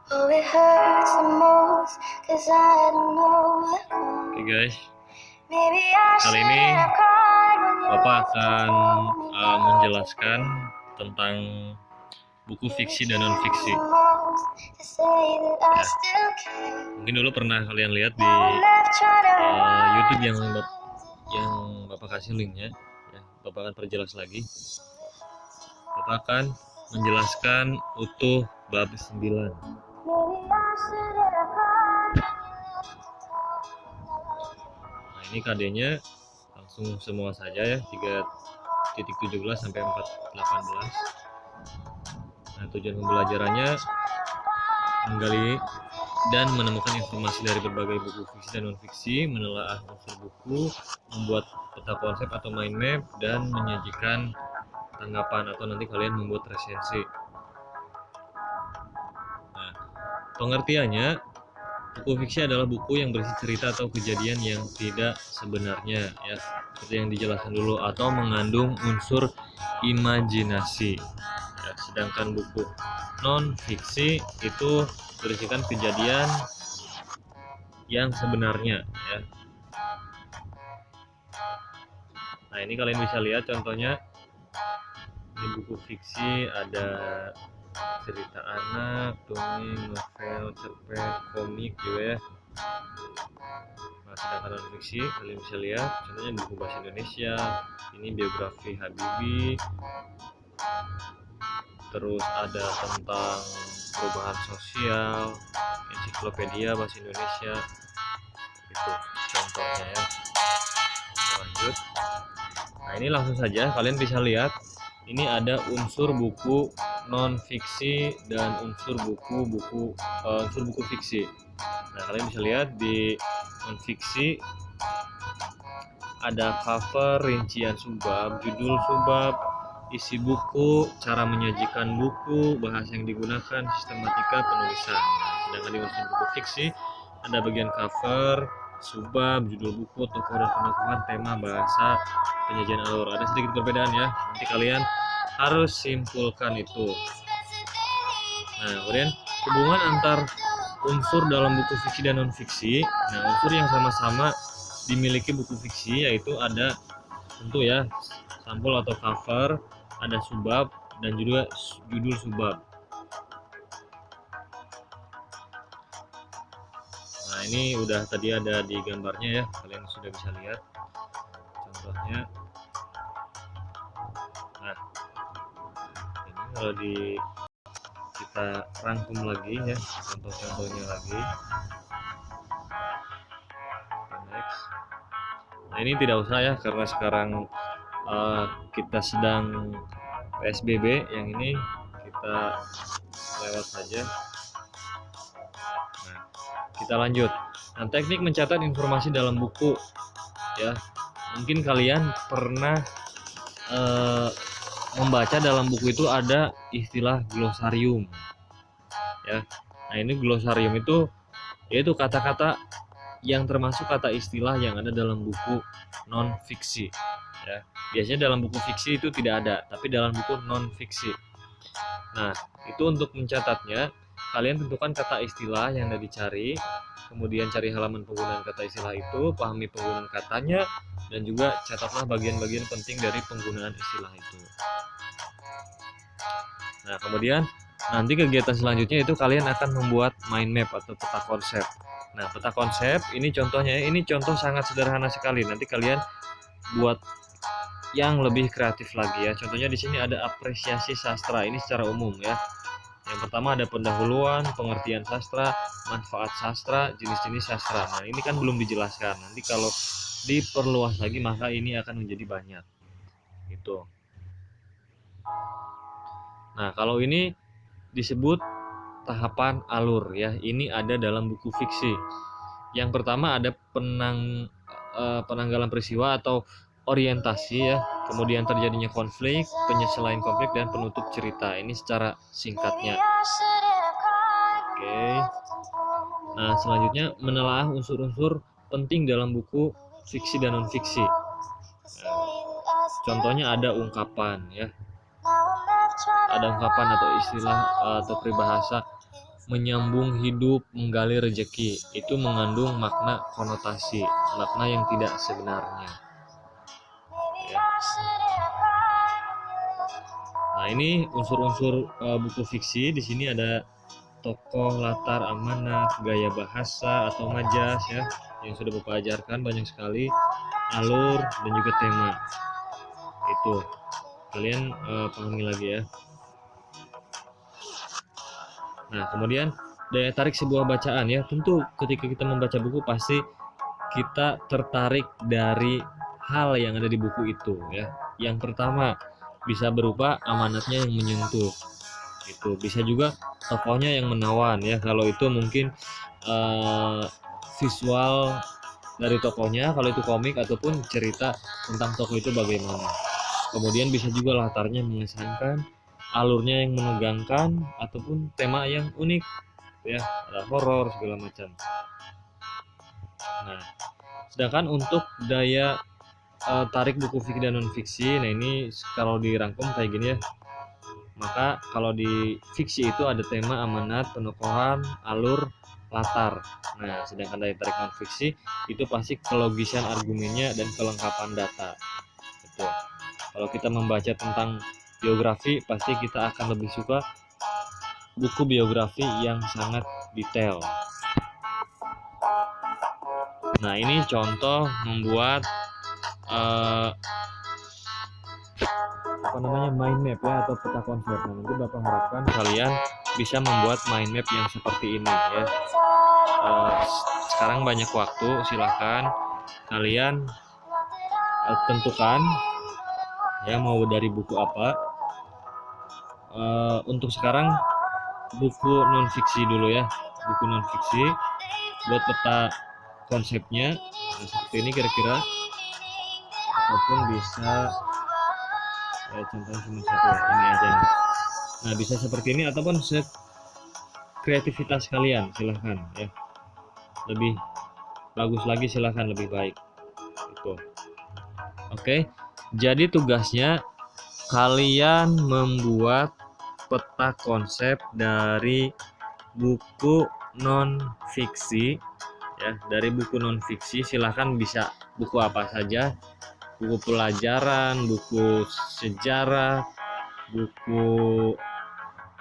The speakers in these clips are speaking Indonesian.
Oke guys, kali ini Bapak akan menjelaskan tentang buku fiksi dan non-fiksi. Mungkin dulu pernah kalian lihat di YouTube yang Bapak kasih linknya. Ya, Bapak akan perjelas lagi. Bapak akan menjelaskan utuh bab 9. Nah, ini KD-nya langsung semua saja ya, 3.17 sampai 4.18. Nah, tujuan pembelajarannya menggali dan menemukan informasi dari berbagai buku fiksi dan non-fiksi, menelaah unsur buku, membuat peta konsep atau mind map, dan menyajikan tanggapan atau nanti kalian membuat resensi. Nah, pengertiannya, buku fiksi adalah buku yang berisi cerita atau kejadian yang tidak sebenarnya, ya, seperti yang dijelaskan dulu, atau mengandung unsur imajinasi. Ya, sedangkan buku non-fiksi itu berisikan kejadian yang sebenarnya, ya. Nah, ini kalian bisa lihat contohnya. Ini buku fiksi, ada cerita anak, dongeng, novel, cerpen, komik juga ya. Nah, sedangkan non fiksi kalian bisa lihat contohnya buku bahasa Indonesia, ini biografi Habibie, terus ada tentang perubahan sosial, ensiklopedia bahasa Indonesia, itu contohnya ya. Lanjut. Nah, ini langsung saja kalian bisa lihat, ini ada unsur buku non fiksi dan unsur buku fiksi. Nah, kalian bisa lihat di non fiksi ada cover, rincian subbab, judul subbab, isi buku, cara menyajikan buku, bahasa yang digunakan, sistematika penulisan. Sedangkan di unsur buku fiksi ada bagian cover, subbab, judul buku, tokoh dan penokohan, tema, bahasa, penyajian alur. Ada sedikit perbedaan ya, nanti kalian harus simpulkan itu. Nah, kemudian hubungan antar unsur dalam buku fiksi dan non fiksi. Nah, unsur yang sama-sama dimiliki buku fiksi yaitu ada tentu ya sampul atau cover, ada subbab dan juga judul subbab. Nah, ini udah tadi ada di gambarnya ya, kalian sudah bisa lihat contohnya. Nah, ini kalau kita rangkum lagi ya, contoh-contohnya lagi. Next. Nah, ini tidak usah ya karena sekarang kita sedang PSBB, yang ini kita lewat saja. Nah, kita lanjut. Nah, teknik mencatat informasi dalam buku ya. Mungkin kalian pernah membaca dalam buku itu ada istilah glosarium ya. Nah, ini glosarium itu yaitu kata-kata yang termasuk kata istilah yang ada dalam buku non fiksi ya. Biasanya dalam buku fiksi itu tidak ada, tapi dalam buku non fiksi. Nah, itu untuk mencatatnya kalian tentukan kata istilah yang Anda dicari, kemudian cari halaman penggunaan kata istilah itu, pahami penggunaan katanya, dan juga catatlah bagian-bagian penting dari penggunaan istilah itu. Nah, kemudian nanti kegiatan selanjutnya itu kalian akan membuat mind map atau peta konsep. Nah, peta konsep ini contohnya, ini contoh sangat sederhana sekali. Nanti kalian buat yang lebih kreatif lagi ya. Contohnya di sini ada apresiasi sastra, ini secara umum ya. Yang pertama ada pendahuluan, pengertian sastra, manfaat sastra, jenis-jenis sastra. Nah, ini kan belum dijelaskan. Nanti kalau diperluas lagi maka ini akan menjadi banyak. Gitu. Nah, kalau ini disebut tahapan alur ya. Ini ada dalam buku fiksi. Yang pertama ada penanggalan peristiwa atau orientasi ya, kemudian terjadinya konflik, penyelesaian konflik, dan penutup cerita. Ini secara singkatnya. Oke. Nah, selanjutnya menelaah unsur-unsur penting dalam buku fiksi dan non fiksi. Nah, contohnya ada ungkapan ya. Ada ungkapan atau istilah atau peribahasa menyambung hidup, menggali rezeki. Itu mengandung makna konotasi, makna yang tidak sebenarnya. Ya. Nah, ini unsur-unsur buku fiksi. Di sini ada tokoh, latar, amanat, gaya bahasa atau majas ya, yang sudah Bapak ajarkan banyak sekali, alur dan juga tema. Itu kalian pahami lagi ya. Nah, kemudian daya tarik sebuah bacaan ya. Tentu ketika kita membaca buku pasti kita tertarik dari hal yang ada di buku itu ya. Yang pertama bisa berupa amanatnya yang menyentuh. Itu bisa juga tokohnya yang menawan ya. Kalau itu mungkin visual dari tokohnya, kalau itu komik ataupun cerita tentang tokoh itu bagaimana. Kemudian bisa juga latarnya mengesankan, alurnya yang menegangkan ataupun tema yang unik ya, ada horor segala macam. Nah, sedangkan untuk daya tarik buku fiksi dan non fiksi, nah ini kalau dirangkum kayak gini ya. Maka kalau di fiksi itu ada tema, amanat, penokohan, alur, latar. Nah, sedangkan daya tarik non fiksi itu pasti kelogisan argumennya dan kelengkapan data. Itu. Kalau kita membaca tentang biografi, pasti kita akan lebih suka buku biografi yang sangat detail. Nah, ini contoh membuat mind map ya, atau peta konsep. Nah, nanti Bapak harapkan kalian bisa membuat mind map yang seperti ini ya. Sekarang banyak waktu, silahkan kalian tentukan ya mau dari buku apa. Untuk sekarang buku non fiksi dulu ya, buku non fiksi buat peta konsepnya. Nah, seperti ini kira-kira, ataupun bisa contohnya cuma satu ini aja nih. Nah, bisa seperti ini ataupun kreativitas kalian, silahkan ya, lebih bagus lagi silahkan, lebih baik itu. Oke, jadi tugasnya kalian membuat peta konsep dari buku non fiksi ya. Dari buku non fiksi silahkan bisa buku apa saja, buku pelajaran, buku sejarah, buku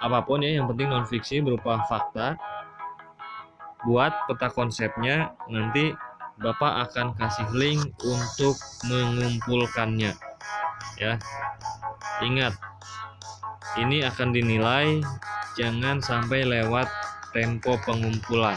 apapun ya, yang penting non fiksi berupa fakta. Buat peta konsepnya, nanti Bapak akan kasih link untuk mengumpulkannya ya. Ingat, ini akan dinilai, jangan sampai lewat tempo pengumpulan.